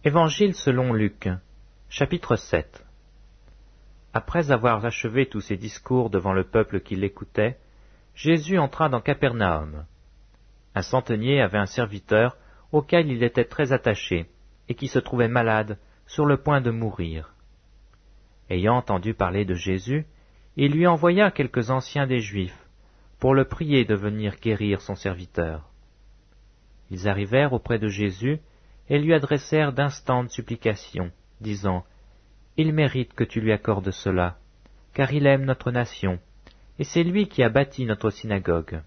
Évangile selon Luc, chapitre 7. Après avoir achevé tous ses discours devant le peuple qui l'écoutait, Jésus entra dans Capernaum. Un centenier avait un serviteur auquel il était très attaché et qui se trouvait malade, sur le point de mourir. Ayant entendu parler de Jésus, il lui envoya quelques anciens des Juifs pour le prier de venir guérir son serviteur. Ils arrivèrent auprès de Jésus et lui adressèrent d'instantes supplications, disant « Il mérite que tu lui accordes cela, car il aime notre nation, et c'est lui qui a bâti notre synagogue. »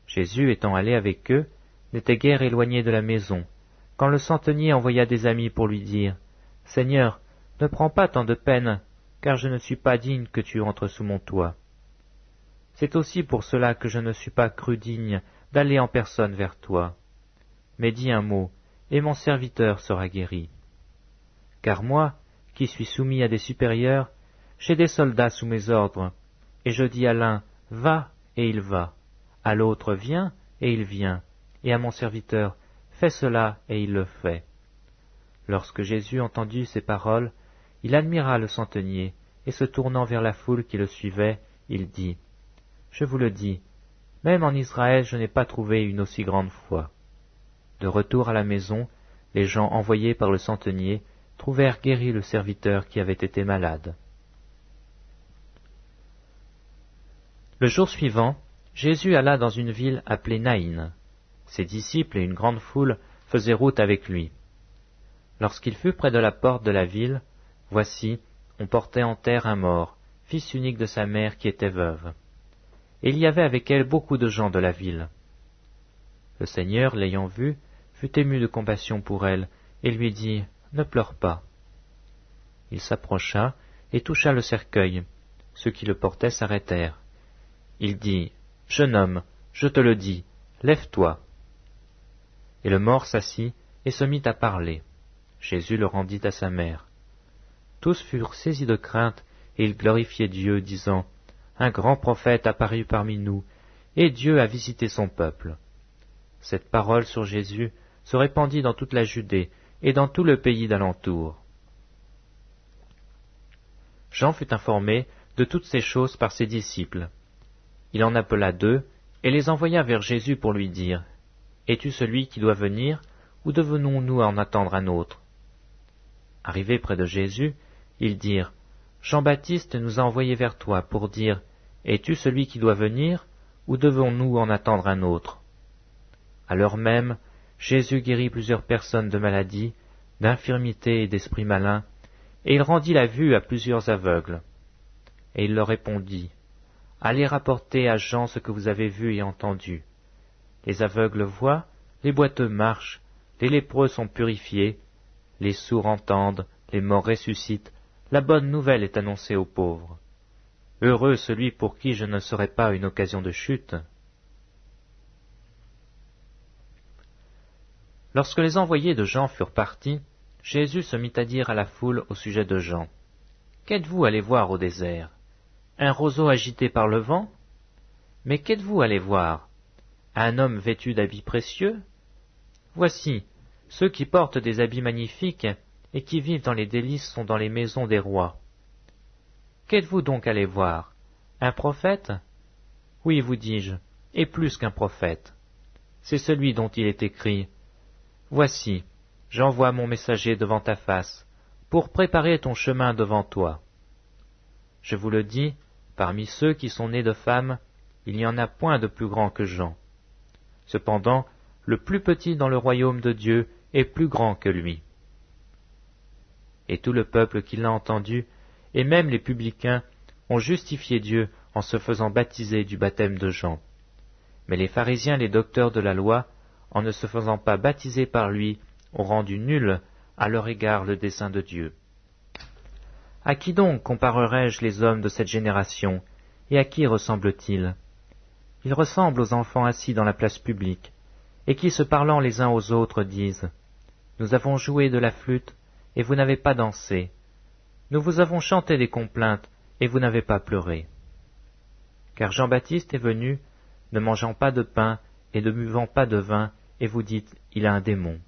Jésus, étant allé avec eux, n'était guère éloigné de la maison, quand le centenier envoya des amis pour lui dire « Seigneur, ne prends pas tant de peine, car je ne suis pas digne que tu entres sous mon toit. C'est aussi pour cela que je ne suis pas cru digne d'aller en personne vers toi. Mais dis un mot, et mon serviteur sera guéri. Car moi, qui suis soumis à des supérieurs, j'ai des soldats sous mes ordres, et je dis à l'un, va, et il va, à l'autre, viens, et il vient, et à mon serviteur, fais cela, et il le fait. » Lorsque Jésus entendit ces paroles, il admira le centenier, et se tournant vers la foule qui le suivait, il dit, « Je vous le dis, même en Israël je n'ai pas trouvé une aussi grande foi. » De retour à la maison, les gens envoyés par le centenier trouvèrent guéri le serviteur qui avait été malade. Le jour suivant, Jésus alla dans une ville appelée Naïn. Ses disciples et une grande foule faisaient route avec lui. Lorsqu'il fut près de la porte de la ville, voici, on portait en terre un mort, fils unique de sa mère qui était veuve. Et il y avait avec elle beaucoup de gens de la ville. Le Seigneur, l'ayant vue, fut ému de compassion pour elle, et lui dit, « Ne pleure pas. » Il s'approcha et toucha le cercueil. Ceux qui le portaient s'arrêtèrent. Il dit, « Jeune homme, je te le dis, lève-toi. » Et le mort s'assit et se mit à parler. Jésus le rendit à sa mère. Tous furent saisis de crainte, et ils glorifiaient Dieu, disant, « Un grand prophète apparut parmi nous, et Dieu a visité son peuple. » Cette parole sur Jésus se répandit dans toute la Judée et dans tout le pays d'alentour. Jean fut informé de toutes ces choses par ses disciples. Il en appela 2 et les envoya vers Jésus pour lui dire, « Es-tu celui qui doit venir, ou devons-nous en attendre un autre ?» Arrivés près de Jésus, ils dirent, « Jean-Baptiste nous a envoyés vers toi pour dire, « Es-tu celui qui doit venir, ou devons-nous en attendre un autre ?» À l'heure même, Jésus guérit plusieurs personnes de maladies, d'infirmités et d'esprits malins, et il rendit la vue à plusieurs aveugles. Et il leur répondit, « Allez rapporter à Jean ce que vous avez vu et entendu. Les aveugles voient, les boiteux marchent, les lépreux sont purifiés, les sourds entendent, les morts ressuscitent, la bonne nouvelle est annoncée aux pauvres. Heureux celui pour qui je ne serai pas une occasion de chute. » Lorsque les envoyés de Jean furent partis, Jésus se mit à dire à la foule au sujet de Jean, « Qu'êtes-vous allé voir au désert? Un roseau agité par le vent? Mais qu'êtes-vous allé voir? Un homme vêtu d'habits précieux? Voici, ceux qui portent des habits magnifiques et qui vivent dans les délices sont dans les maisons des rois. Qu'êtes-vous donc allé voir? Un prophète? Oui, vous dis-je, et plus qu'un prophète. C'est celui dont il est écrit, « Voici, j'envoie mon messager devant ta face, pour préparer ton chemin devant toi. » Je vous le dis, parmi ceux qui sont nés de femmes, il n'y en a point de plus grand que Jean. Cependant, le plus petit dans le royaume de Dieu est plus grand que lui. Et tout le peuple qui l'a entendu, et même les publicains, ont justifié Dieu en se faisant baptiser du baptême de Jean. Mais les pharisiens, les docteurs de la loi, en ne se faisant pas baptiser par lui, ont rendu nul à leur égard le dessein de Dieu. À qui donc comparerai-je les hommes de cette génération, et à qui ressemblent-ils? Ils ressemblent aux enfants assis dans la place publique, et qui, se parlant les uns aux autres, disent « Nous avons joué de la flûte, et vous n'avez pas dansé. Nous vous avons chanté des complaintes, et vous n'avez pas pleuré. » Car Jean-Baptiste est venu, ne mangeant pas de pain et ne buvant pas de vin, et vous dites, il a un démon.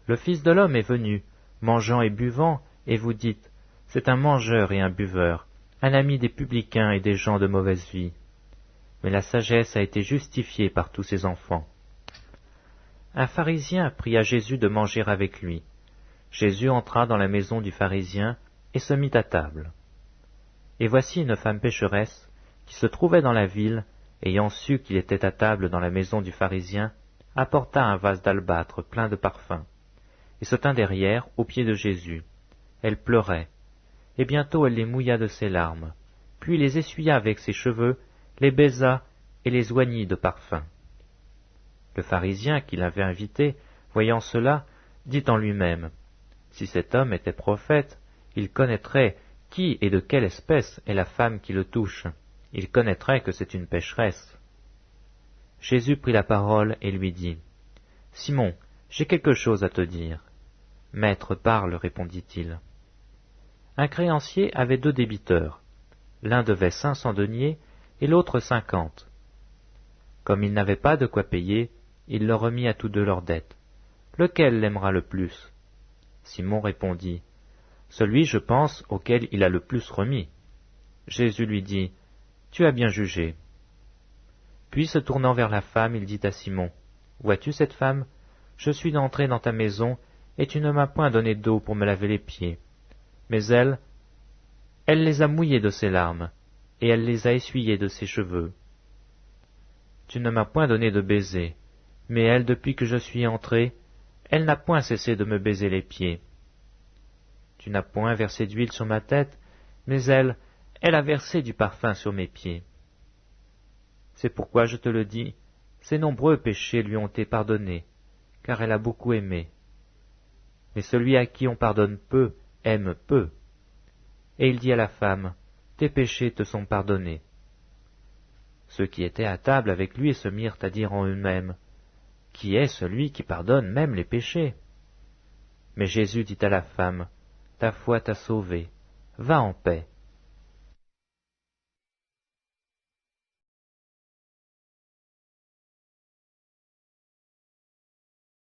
Le Fils de l'homme est venu, mangeant et buvant, et vous dites, c'est un mangeur et un buveur, un ami des publicains et des gens de mauvaise vie. Mais la sagesse a été justifiée par tous ses enfants. Un pharisien pria Jésus de manger avec lui. Jésus entra dans la maison du pharisien et se mit à table. Et voici une femme pécheresse, qui se trouvait dans la ville, ayant su qu'il était à table dans la maison du pharisien, apporta un vase d'albâtre plein de parfums, et se tint derrière, aux pieds de Jésus. Elle pleurait, et bientôt elle les mouilla de ses larmes, puis les essuya avec ses cheveux, les baisa et les oignit de parfum. Le pharisien qui l'avait invité, voyant cela, dit en lui-même, « Si cet homme était prophète, il connaîtrait qui et de quelle espèce est la femme qui le touche. Il connaîtrait que c'est une pécheresse. » Jésus prit la parole et lui dit, « Simon, j'ai quelque chose à te dire. »« Maître, parle, répondit-il. » Un créancier avait 2 débiteurs. L'un devait 500 deniers et l'autre 50. Comme il n'avait pas de quoi payer, il leur remit à tous 2 leurs dettes. Lequel l'aimera le plus? Simon répondit, « Celui, je pense, auquel il a le plus remis. » Jésus lui dit, « Tu as bien jugé. » Puis se tournant vers la femme, il dit à Simon, « Vois-tu cette femme? Je suis entré dans ta maison, et tu ne m'as point donné d'eau pour me laver les pieds. Mais elle les a mouillés de ses larmes, et elle les a essuyés de ses cheveux. Tu ne m'as point donné de baiser, mais elle, depuis que je suis entré, elle n'a point cessé de me baiser les pieds. Tu n'as point versé d'huile sur ma tête, mais elle a versé du parfum sur mes pieds. C'est pourquoi je te le dis, ses nombreux péchés lui ont été pardonnés, car elle a beaucoup aimé. Mais celui à qui on pardonne peu, aime peu. Et il dit à la femme, tes péchés te sont pardonnés. Ceux qui étaient à table avec lui se mirent à dire en eux-mêmes, qui est celui qui pardonne même les péchés? Mais Jésus dit à la femme, ta foi t'a sauvée, va en paix,